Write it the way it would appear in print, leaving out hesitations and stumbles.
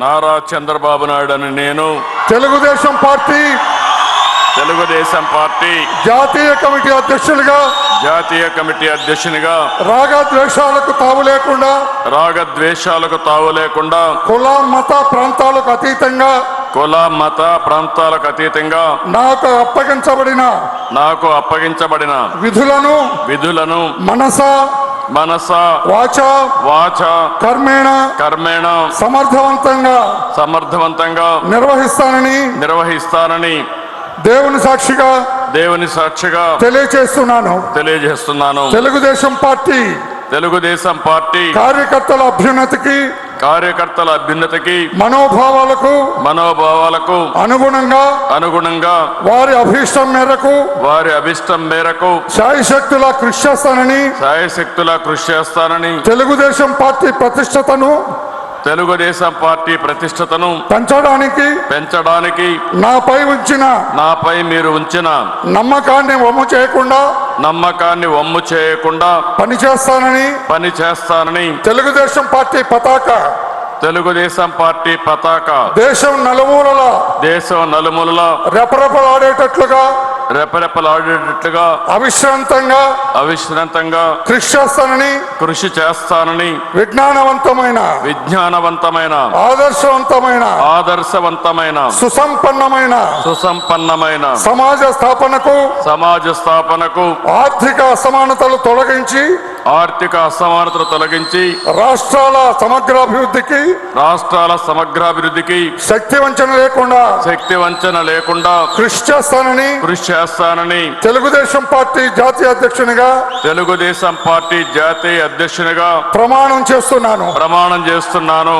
నారా చంద్రబాబు నాయుడు అను నేను తెలుగుదేశం పార్టీ జాతీయ కమిటీ అధ్యక్షునిగా రాగద్వేషాలకు తావు లేకుండా కుల మత ప్రాంతాలకు అతీతంగా నాకు అప్పగించబడిన విధులను మనస వాచ కర్మేణ సమర్థవంతంగా నిర్వహిస్తానని దేవుని సాక్షిగా తెలియజేస్తున్నాను. తెలుగుదేశం పార్టీ కార్యకర్తల అభ్యున్నతికి మనోభావాలకు అనుగుణంగా వారి అభిష్టం మేరకు శాయశక్తులా కృషి చేస్తానని తెలుగుదేశం పార్టీ ప్రతిష్టతను పెంచడానికి నాపై మీరు ఉంచిన నమ్మకాన్ని వమ్ము చేయకుండా పనిచేస్తానని తెలుగుదేశం పార్టీ పతాక దేశం నలుమూలలా రెపరెపలాడేటట్లుగా అవిశ్రాంతంగా కృషి చేస్తానని విజ్ఞానవంతమైన ఆదర్శవంతమైన సుసంపన్నమైన సమాజ స్థాపనకు ఆర్థిక అసమానతలు తొలగించి రాష్ట్రాల సమగ్రాభివృద్ధికి శక్తి వంచన లేకుండా కృషి చేస్తానని తెలుగుదేశం పార్టీ జాతీయ అధ్యక్షునిగా ప్రమాణం చేస్తున్నాను.